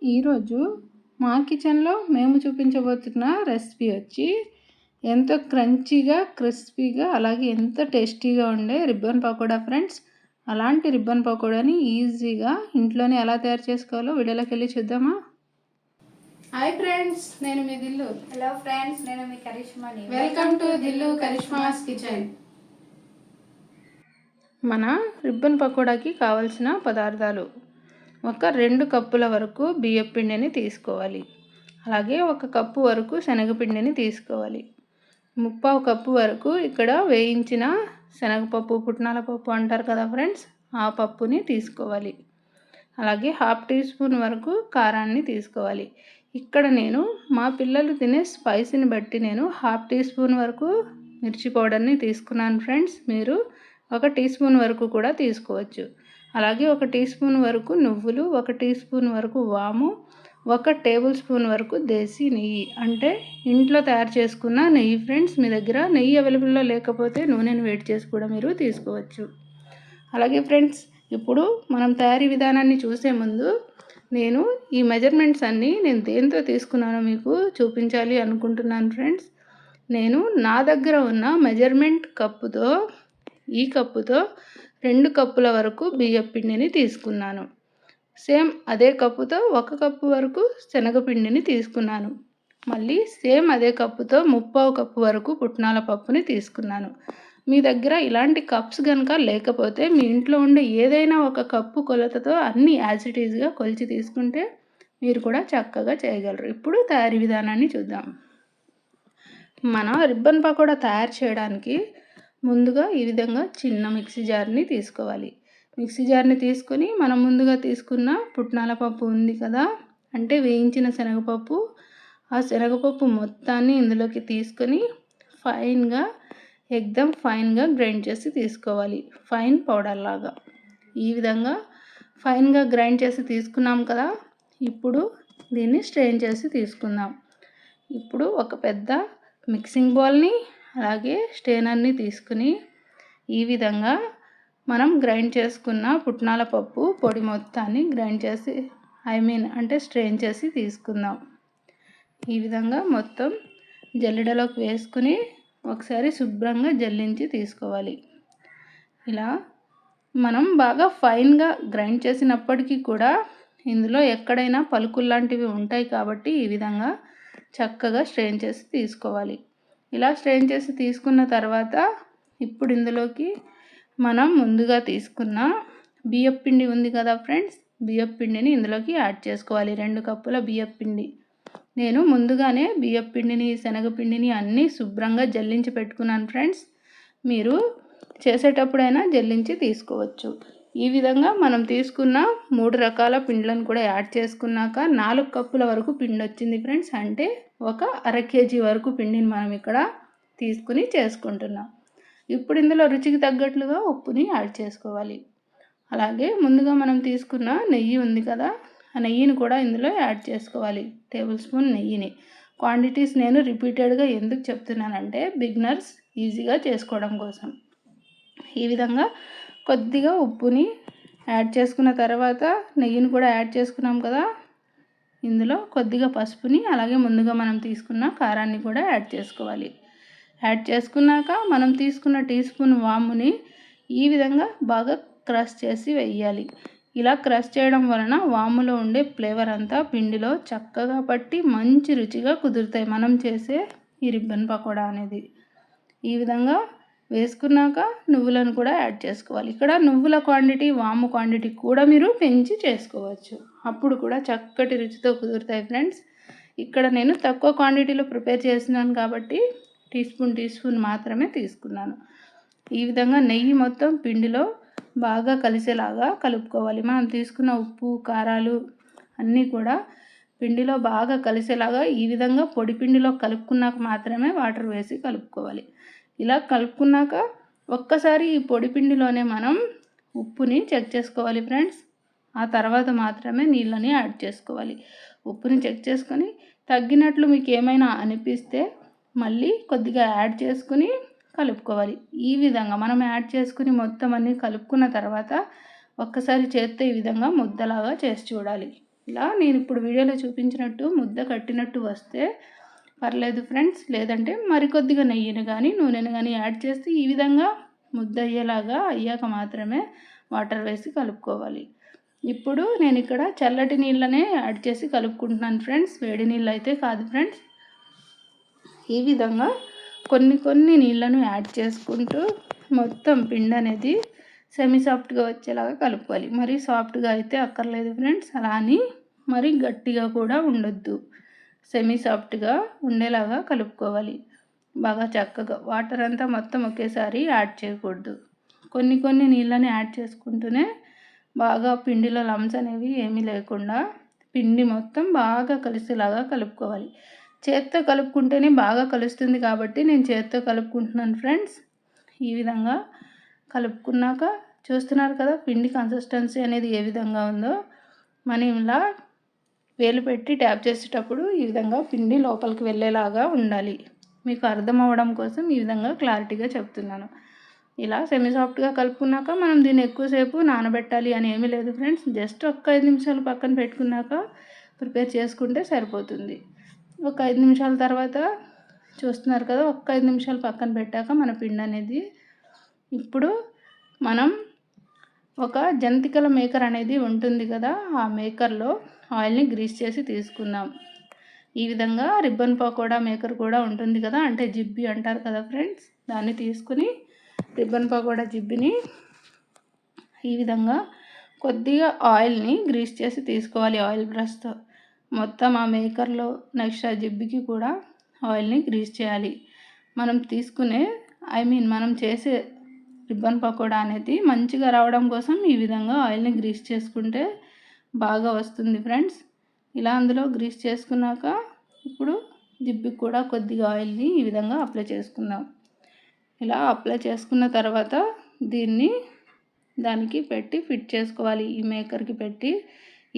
ఈరోజు మా కిచెన్లో మేము చూపించబోతున్న రెసిపీ వచ్చి ఎంతో క్రంచీగా, క్రిస్పీగా, అలాగే ఎంతో టేస్టీగా ఉండే రిబ్బన్ పకోడా ఫ్రెండ్స్. అలాంటి రిబ్బన్ పకోడాని ఈజీగా ఇంట్లోనే ఎలా తయారు చేసుకోవాలో వీడియోలోకి వెళ్ళి చూద్దామా. హాయ్ ఫ్రెండ్స్, నేను మీ దిల్లు. హలో ఫ్రెండ్స్, నేను మీ కరిష్మాని. Welcome to Dillu Karishma's kitchen. మన రిబ్బన్ పకోడాకి కావాల్సిన పదార్థాలు: ఒక 2 కప్పుల వరకు బియ్యం పిండిని తీసుకోవాలి. అలాగే 1 కప్పు వరకు శనగపిండిని తీసుకోవాలి. 3/4 కప్పు వరకు ఇక్కడ వేయించిన శనగపప్పు, పుట్నాల పప్పు అంటారు కదా ఫ్రెండ్స్, ఆ పప్పుని తీసుకోవాలి. అలాగే 1/2 టీ స్పూన్ వరకు కారాన్ని తీసుకోవాలి. ఇక్కడ నేను మా పిల్లలు తినే స్పైసీని బట్టి నేను 1/2 టీ స్పూన్ వరకు మిర్చి పౌడర్ని తీసుకున్నాను ఫ్రెండ్స్. మీరు 1 టీ స్పూన్ వరకు కూడా తీసుకోవచ్చు. అలాగే 1 టీ స్పూన్ వరకు నువ్వులు, 1 టీ స్పూన్ వరకు వాము, 1 టేబుల్ స్పూన్ వరకు దేశీ నెయ్యి, అంటే ఇంట్లో తయారు చేసుకున్న నెయ్యి ఫ్రెండ్స్. మీ దగ్గర నెయ్యి అవైలబుల్లో లేకపోతే నూనెను వేడి చేసి కూడా మీరు తీసుకోవచ్చు. అలాగే ఫ్రెండ్స్, ఇప్పుడు మనం తయారీ విధానాన్ని చూసే ముందు నేను ఈ మెజర్మెంట్స్ అన్నీ నేను దేంతో తీసుకున్నానో మీకు చూపించాలి అనుకుంటున్నాను ఫ్రెండ్స్. నేను నా దగ్గర ఉన్న మెజర్మెంట్ కప్పుతో, ఈ కప్పుతో 2 కప్పుల వరకు బియ్యం పిండిని తీసుకున్నాను. సేమ్ అదే కప్పుతో 1 కప్పు వరకు శనగపిండిని తీసుకున్నాను. మళ్ళీ సేమ్ అదే కప్పుతో 3/4 కప్పు వరకు పుట్నాల పప్పుని తీసుకున్నాను. మీ దగ్గర ఇలాంటి కప్స్ కనుక లేకపోతే మీ ఇంట్లో ఉండే ఏదైనా 1 కప్పు కొలతతో అన్నీ యాజ్ ఇట్ ఈజ్గా కొలిచి తీసుకుంటే మీరు కూడా చక్కగా చేయగలరు. ఇప్పుడు తయారీ విధానాన్ని చూద్దాం. మన రిబ్బన్ పకోడా తయారు చేయడానికి ముందుగా ఈ విధంగా చిన్న మిక్సీ జార్ని తీసుకోవాలి. మిక్సీ జార్ని తీసుకొని మనం ముందుగా తీసుకున్న పుట్నాల పప్పు ఉంది కదా, అంటే వేయించిన శనగపప్పు, ఆ శనగపప్పు మొత్తాన్ని ఇందులోకి తీసుకొని ఫైన్గా, ఎక్దమ్ ఫైన్గా గ్రైండ్ చేసి తీసుకోవాలి. ఫైన్ పౌడర్ లాగా ఈ విధంగా ఫైన్గా గ్రైండ్ చేసి తీసుకున్నాం కదా. ఇప్పుడు దీన్ని స్ట్రెయిన్ చేసి తీసుకుందాం. ఇప్పుడు ఒక పెద్ద మిక్సింగ్ బౌల్ని, అలాగే స్ట్రెయినర్ని తీసుకుని ఈ విధంగా మనం గ్రైండ్ చేసుకున్న పుట్నాల పప్పు పొడి మొత్తాన్ని గ్రైండ్ చేసి అంటే స్ట్రెయిన్ చేసి తీసుకుందాం. ఈ విధంగా మొత్తం జల్లెడలోకి వేసుకుని ఒకసారి శుభ్రంగా జల్లించి తీసుకోవాలి. ఇలా మనం బాగా ఫైన్గా గ్రైండ్ చేసినప్పటికీ కూడా ఇందులో ఎక్కడైనా పలుకులు లాంటివి ఉంటాయి కాబట్టి ఈ విధంగా చక్కగా స్ట్రెయిన్ చేసి తీసుకోవాలి. ఇలా స్ట్రెయిన్ చేసి తీసుకున్న తర్వాత ఇప్పుడు ఇందులోకి మనం ముందుగా తీసుకున్న బియ్యం పిండి ఉంది కదా ఫ్రెండ్స్, బియ్యం పిండిని ఇందులోకి యాడ్ చేసుకోవాలి. 2 కప్పుల బియ్యం పిండి. నేను ముందుగానే బియ్యం పిండిని, శనగపిండిని అన్నీ శుభ్రంగా జల్లించి పెట్టుకున్నాను ఫ్రెండ్స్. మీరు చేసేటప్పుడైనా జల్లించి తీసుకోవచ్చు. ఈ విధంగా మనం తీసుకున్న 3 రకాల పిండిలను కూడా యాడ్ చేసుకున్నాక 4 కప్పుల వరకు పిండి వచ్చింది ఫ్రెండ్స్. అంటే 1/2 కేజీ వరకు పిండిని మనం ఇక్కడ తీసుకుని చేసుకుంటున్నాం. ఇప్పుడు ఇందులో రుచికి తగ్గట్లుగా ఉప్పుని యాడ్ చేసుకోవాలి. అలాగే ముందుగా మనం తీసుకున్న నెయ్యి ఉంది కదా, ఆ నెయ్యిని కూడా ఇందులో యాడ్ చేసుకోవాలి. టేబుల్ స్పూన్ నెయ్యిని. క్వాంటిటీస్ నేను రిపీటెడ్గా ఎందుకు చెప్తున్నానంటే బిగినర్స్ ఈజీగా చేసుకోవడం కోసం. ఈ విధంగా కొద్దిగా ఉప్పుని యాడ్ చేసుకున్న తర్వాత నెయ్యిని కూడా యాడ్ చేసుకున్నాం కదా, ఇందులో కొద్దిగా పసుపుని, అలాగే ముందుగా మనం తీసుకున్న కారాన్ని కూడా యాడ్ చేసుకోవాలి. యాడ్ చేసుకున్నాక మనం తీసుకున్న టీ స్పూన్ వాముని ఈ విధంగా బాగా క్రష్ చేసి వేయాలి. ఇలా క్రష్ చేయడం వలన వాములో ఉండే ఫ్లేవర్ అంతా పిండిలో చక్కగా పట్టి మంచి రుచిగా కుదురుతాయి మనం చేసే ఈ రిబ్బన్ పకోడా అనేది. ఈ విధంగా వేసుకున్నాక నువ్వులను కూడా యాడ్ చేసుకోవాలి. ఇక్కడ నువ్వుల క్వాంటిటీ, వాము క్వాంటిటీ కూడా మీరు పెంచి చేసుకోవచ్చు. అప్పుడు కూడా చక్కటి రుచితో కుదురుతాయి ఫ్రెండ్స్. ఇక్కడ నేను తక్కువ క్వాంటిటీలో ప్రిపేర్ చేసినాను కాబట్టి టీ స్పూన్ మాత్రమే తీసుకున్నాను. ఈ విధంగా నెయ్యి మొత్తం పిండిలో బాగా కలిసేలాగా కలుపుకోవాలి. మనం తీసుకున్న ఉప్పు, కారాలు అన్నీ కూడా పిండిలో బాగా కలిసేలాగా ఈ విధంగా పొడి పిండిలో కలుపుకున్నాక మాత్రమే వాటర్ వేసి కలుపుకోవాలి. ఇలా కలుపుకున్నాక ఒక్కసారి ఈ పొడి పిండిలోనే మనం ఉప్పుని చెక్ చేసుకోవాలి ఫ్రెండ్స్. ఆ తర్వాత మాత్రమే నీళ్ళని యాడ్ చేసుకోవాలి. ఉప్పుని చెక్ చేసుకొని తగ్గినట్లు మీకు ఏమైనా అనిపిస్తే మళ్ళీ కొద్దిగా యాడ్ చేసుకుని కలుపుకోవాలి. ఈ విధంగా మనం యాడ్ చేసుకుని మొత్తం అన్నీ కలుపుకున్న తర్వాత ఒక్కసారి చేత్తో ఈ విధంగా ముద్దలాగా చేసి చూడాలి. ఇలా నేను ఇప్పుడు వీడియోలో చూపించినట్టు ముద్ద కట్టినట్టు వస్తే పర్లేదు ఫ్రెండ్స్. లేదంటే మరికొద్దిగా నెయ్యిని కానీ నూనెని కానీ యాడ్ చేసి ఈ విధంగా ముద్ద అయ్యాక మాత్రమే వాటర్ వేసి కలుపుకోవాలి. ఇప్పుడు నేను ఇక్కడ చల్లటి నీళ్ళనే యాడ్ చేసి కలుపుకుంటున్నాను ఫ్రెండ్స్, వేడి నీళ్ళు అయితే కాదు ఫ్రెండ్స్. ఈ విధంగా కొన్ని నీళ్ళను యాడ్ చేసుకుంటూ మొత్తం పిండి అనేది సెమీ సాఫ్ట్గా వచ్చేలాగా కలుపుకోవాలి. మరీ సాఫ్ట్గా అయితే అక్కర్లేదు ఫ్రెండ్స్, అలా అని మరీ గట్టిగా కూడా ఉండొద్దు. సెమీ సాఫ్ట్గా ఉండేలాగా కలుపుకోవాలి. బాగా చక్కగా వాటర్ అంతా మొత్తం ఒకేసారి యాడ్ చేయకూడదు. కొన్ని నీళ్ళని యాడ్ చేసుకుంటూనే బాగా పిండిలో లంప్స్ అనేవి ఏమీ లేకుండా పిండి మొత్తం బాగా కలిసేలాగా కలుపుకోవాలి. చేత్తో కలుపుకుంటేనే బాగా కలుస్తుంది కాబట్టి నేను చేత్తో కలుపుకుంటున్నాను ఫ్రెండ్స్. ఈ విధంగా కలుపుకున్నాక చూస్తున్నారు కదా పిండి కన్సిస్టెన్సీ అనేది ఏ విధంగా ఉందో. మనం ఇలా వేలు పెట్టి ట్యాప్ చేసేటప్పుడు ఈ విధంగా పిండి లోపలికి వెళ్ళేలాగా ఉండాలి. మీకు అర్థం అవ్వడం కోసం ఈ విధంగా క్లారిటీగా చెప్తున్నాను. ఇలా సెమీ సాఫ్ట్గా కలుపుకున్నాక మనం దీన్ని ఎక్కువసేపు నానబెట్టాలి అని ఏమీ లేదు ఫ్రెండ్స్. జస్ట్ ఒక్క 5 నిమిషాలు పక్కన పెట్టుకున్నాక ప్రిపేర్ చేసుకుంటే సరిపోతుంది. ఒక 5 నిమిషాల తర్వాత చూస్తున్నారు కదా, ఒక్క 5 నిమిషాలు పక్కన పెట్టాక మన పిండి అనేది ఇప్పుడు మనం ఒక జంతికల మేకర్ అనేది ఉంటుంది కదా, ఆ మేకర్లో ఆయిల్ని గ్రీస్ చేసి తీసుకుందాం. ఈ విధంగా రిబ్బన్ పకోడా మేకర్ కూడా ఉంటుంది కదా, అంటే జిబ్బి అంటారు కదా ఫ్రెండ్స్, దాన్ని తీసుకుని రిబ్బన్ పకోడా జిబ్బిని ఈ విధంగా కొద్దిగా ఆయిల్ని గ్రీస్ చేసి తీసుకోవాలి. ఆయిల్ బ్రష్తో మొత్తం ఆ మేకర్లో నెక్స్ట్ ఆ జిబ్బికి కూడా ఆయిల్ని గ్రీస్ చేయాలి. మనం చేసే రిబ్బన్ పకోడా అనేది మంచిగా రావడం కోసం ఈ విధంగా ఆయిల్ని గ్రీస్ చేసుకుంటే బాగా వస్తుంది ఫ్రెండ్స్. ఇలా అందులో గ్రీస్ చేసుకున్నాక ఇప్పుడు జిబ్బికి కూడా కొద్దిగా ఆయిల్ని ఈ విధంగా అప్లై చేసుకుందాం. ఇలా అప్లై చేసుకున్న తర్వాత దీన్ని దానికి పెట్టి ఫిట్ చేసుకోవాలి. ఈ మేకర్కి పెట్టి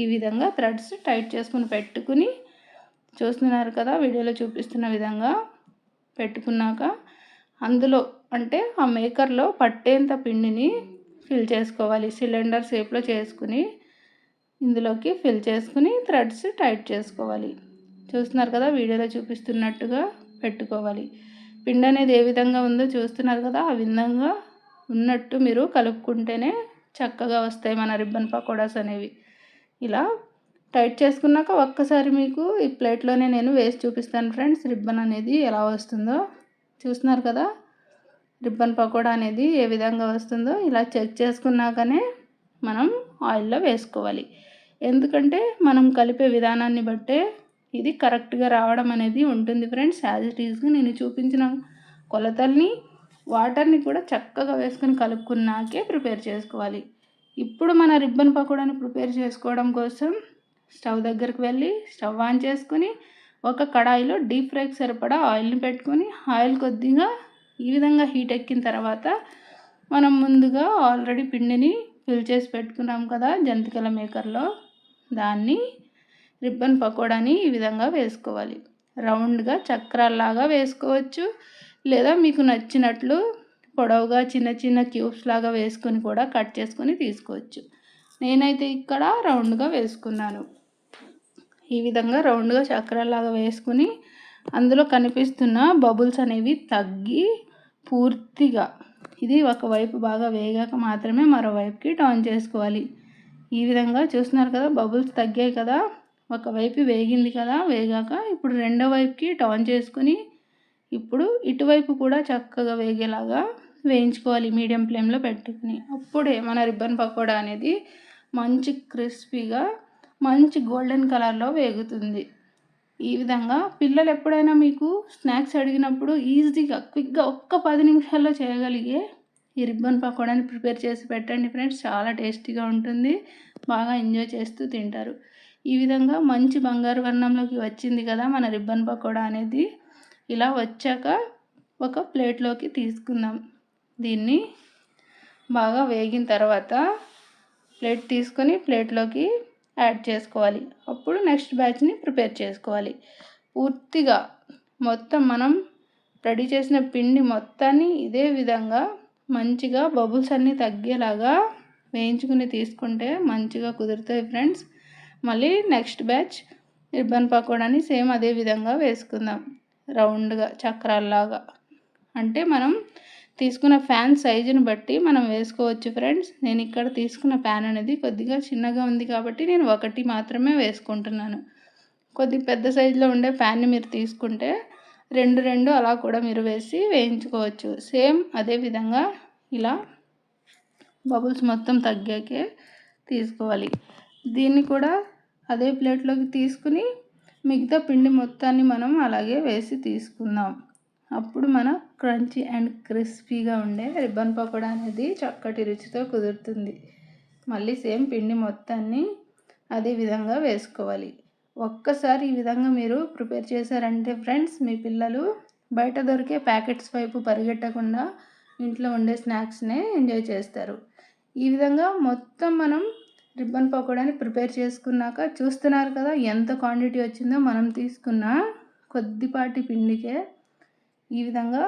ఈ విధంగా థ్రెడ్స్ టైట్ చేసుకుని పెట్టుకుని చూస్తున్నారు కదా వీడియోలో చూపిస్తున్న విధంగా పెట్టుకున్నాక అందులో అంటే ఆ మేకర్లో పట్టేంత పిండిని ఫిల్ చేసుకోవాలి. సిలిండర్ షేప్లో చేసుకుని ఇందులోకి ఫిల్ చేసుకుని థ్రెడ్స్ టైట్ చేసుకోవాలి. చూస్తున్నారు కదా వీడియోలో చూపిస్తున్నట్టుగా పెట్టుకోవాలి. పిండి అనేది ఏ విధంగా ఉందో చూస్తున్నారు కదా, ఆ విధంగా ఉన్నట్టు మీరు కలుపుకుంటేనే చక్కగా వస్తాయి మన రిబ్బన్ పకోడాస్ అనేవి. ఇలా టైట్ చేసుకున్నాక ఒక్కసారి మీకు ఈ ప్లేట్లోనే నేను వేసి చూపిస్తాను ఫ్రెండ్స్, రిబ్బన్ అనేది ఎలా వస్తుందో. చూస్తున్నారు కదా రిబ్బన్ పకోడా అనేది ఏ విధంగా వస్తుందో. ఇలా చెక్ చేసుకున్నాకనే మనం ఆయిల్లో వేసుకోవాలి. ఎందుకంటే మనం కలిపే విధానాన్ని బట్టే ఇది కరెక్ట్గా రావడం అనేది ఉంటుంది ఫ్రెండ్స్. యాజ్ ఇట్ ఈజ్గా నేను చూపించిన కొలతల్ని వాటర్ని కూడా చక్కగా వేసుకొని కలుపుకున్నాకే ప్రిపేర్ చేసుకోవాలి. ఇప్పుడు మన రిబ్బన్ పకోడాని ప్రిపేర్ చేసుకోవడం కోసం స్టవ్ దగ్గరికి వెళ్ళి స్టవ్ ఆన్ చేసుకుని ఒక కడాయిలో డీప్ ఫ్రైకి సరిపడా ఆయిల్ని పెట్టుకొని ఆయిల్ కొద్దిగా ఈ విధంగా హీట్ ఎక్కిన తర్వాత మనం ముందుగా ఆల్రెడీ పిండిని ఫిల్ చేసి పెట్టుకున్నాం కదా జంతికల మేకర్లో, దాన్ని రిబ్బన్ పకోడాని ఈ విధంగా వేసుకోవాలి. రౌండ్గా చక్రాల్లాగా వేసుకోవచ్చు, లేదా మీకు నచ్చినట్లు పొడవుగా చిన్న క్యూబ్స్ లాగా వేసుకొని కూడా కట్ చేసుకొని తీసుకోవచ్చు. నేనైతే ఇక్కడ రౌండ్గా వేసుకున్నాను. ఈ విధంగా రౌండ్గా చక్రాల్లాగా వేసుకుని అందులో కనిపిస్తున్న బబుల్స్ అనేవి తగ్గి పూర్తిగా ఇది ఒకవైపు బాగా వేగాక మాత్రమే మరోవైపుకి టర్న్ చేసుకోవాలి. ఈ విధంగా చూస్తున్నారు కదా బబుల్స్ తగ్గాయి కదా, ఒకవైపు వేగింది కదా, వేగాక ఇప్పుడు రెండో వైపుకి టర్న్ చేసుకుని ఇప్పుడు ఇటువైపు కూడా చక్కగా వేగేలాగా వేయించుకోవాలి మీడియం ఫ్లేమ్లో పెట్టుకుని. అప్పుడే మన రిబ్బన్ పకోడా అనేది మంచి క్రిస్పీగా మంచి గోల్డెన్ కలర్లో వేగుతుంది. ఈ విధంగా పిల్లలు ఎప్పుడైనా మీకు స్నాక్స్ అడిగినప్పుడు ఈజీగా క్విక్గా ఒక్క 10 నిమిషాల్లో చేయగలిగే ఈ రిబ్బన్ పకోడాని ప్రిపేర్ చేసి పెట్టండి ఫ్రెండ్స్. చాలా టేస్టీగా ఉంటుంది, బాగా ఎంజాయ్ చేస్తూ తింటారు. ఈ విధంగా మంచి బంగారు వర్ణంలోకి వచ్చింది కదా మన రిబ్బన్ పకోడా అనేది. ఇలా వచ్చాక ఒక ప్లేట్లోకి తీసుకుందాం. దీన్ని బాగా వేగిన తర్వాత ప్లేట్ తీసుకొని ప్లేట్లోకి యాడ్ చేసుకోవాలి. అప్పుడు నెక్స్ట్ బ్యాచ్ని ప్రిపేర్ చేసుకోవాలి. పూర్తిగా మొత్తం మనం రెడీ చేసిన పిండి మొత్తాన్ని ఇదే విధంగా మంచిగా బబుల్స్ అన్నీ తగ్గేలాగా వేయించుకుని తీసుకుంటే మంచిగా కుదురుతాయి ఫ్రెండ్స్. మళ్ళీ నెక్స్ట్ బ్యాచ్ రిబ్బన్ పకోడాని సేమ్ అదే విధంగా వేసుకుందాం, రౌండ్గా చక్రాల్లాగా. అంటే మనం తీసుకున్న ఫ్యాన్ సైజుని బట్టి మనం వేసుకోవచ్చు ఫ్రెండ్స్. నేను ఇక్కడ తీసుకున్న ప్యాన్ అనేది కొద్దిగా చిన్నగా ఉంది కాబట్టి నేను ఒకటి మాత్రమే వేసుకుంటున్నాను. కొద్ది పెద్ద సైజులో ఉండే ప్యాన్ని మీరు తీసుకుంటే రెండు అలా కూడా మీరు వేసి వేయించుకోవచ్చు. సేమ్ అదే విధంగా ఇలా బబుల్స్ మొత్తం తగ్గాకే తీసుకోవాలి. దీన్ని కూడా అదే ప్లేట్లోకి తీసుకుని మిగతా పిండి మొత్తాన్ని మనం అలాగే వేసి తీసుకుందాం. అప్పుడు మన క్రంచీ అండ్ క్రిస్పీగా ఉండే రిబ్బన్ పకోడా అనేది చక్కటి రుచితో కుదురుతుంది. మళ్ళీ సేమ్ పిండి మొత్తాన్ని అదే విధంగా వేసుకోవాలి. ఒక్కసారి ఈ విధంగా మీరు ప్రిపేర్ చేశారంటే ఫ్రెండ్స్, మీ పిల్లలు బయట దొరికే ప్యాకెట్స్ వైపు పరిగెట్టకుండా ఇంట్లో ఉండే స్నాక్స్నే ఎంజాయ్ చేస్తారు. ఈ విధంగా మొత్తం మనం రిబ్బన్ పకోడాని ప్రిపేర్ చేసుకున్నాక చూస్తున్నారు కదా ఎంత క్వాంటిటీ వచ్చిందో. మనం తీసుకున్న కొద్దిపాటి పిండికే ఈ విధంగా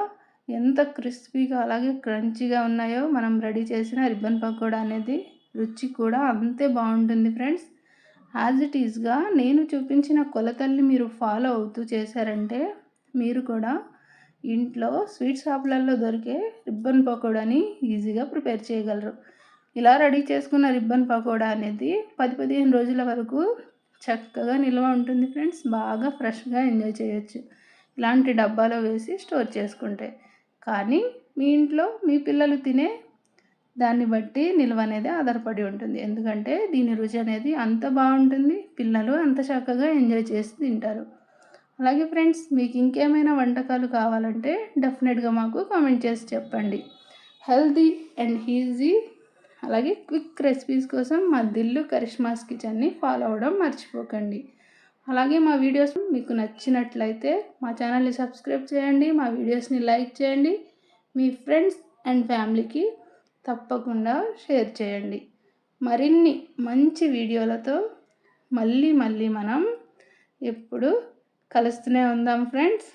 ఎంత క్రిస్పీగా అలాగే క్రంచీగా ఉన్నాయో మనం రెడీ చేసిన రిబ్బన్ పకోడా అనేది. రుచి కూడా అంతే బాగుంటుంది ఫ్రెండ్స్. యాజ్ ఇట్ ఈజ్గా నేను చూపించిన కొలతల్ని మీరు ఫాలో అవుతూ చేశారంటే మీరు కూడా ఇంట్లో స్వీట్ షాపులలో దొరికే రిబ్బన్ పకోడాని ఈజీగా ప్రిపేర్ చేయగలరు. ఇలా రెడీ చేసుకున్న రిబ్బన్ పకోడా అనేది 10-15 రోజుల వరకు చక్కగా నిల్వ ఉంటుంది ఫ్రెండ్స్. బాగా ఫ్రెష్గా ఎంజాయ్ చేయొచ్చు ఇలాంటి డబ్బాలో వేసి స్టోర్ చేసుకుంటే. కానీ మీ ఇంట్లో మీ పిల్లలు తినే దాన్ని బట్టి నిల్వ అనేది ఆధారపడి ఉంటుంది. ఎందుకంటే దీని రుచి అనేది అంత బాగుంటుంది, పిల్లలు అంత చక్కగా ఎంజాయ్ చేసి తింటారు. అలాగే ఫ్రెండ్స్, మీకు ఇంకేమైనా వంటకాలు కావాలంటే డెఫినెట్గా మాకు కామెంట్ చేసి చెప్పండి. హెల్తీ అండ్ ఈజీ అలాగే క్విక్ రెసిపీస్ కోసం మా దిల్లు కరిష్మాస్ కిచెన్ని ఫాలో అవ్వడం మర్చిపోకండి. అలాగే మా వీడియోస్ మీకు నచ్చినట్లయితే మా ఛానల్ని సబ్స్క్రైబ్ చేయండి, మా వీడియోస్ని లైక్ చేయండి, మీ ఫ్రెండ్స్ అండ్ ఫ్యామిలీకి తప్పకుండా షేర్ చేయండి. మరిన్ని మంచి వీడియోలతో మళ్ళీ మనం ఎప్పుడు కలుస్తూనే ఉందాం ఫ్రెండ్స్.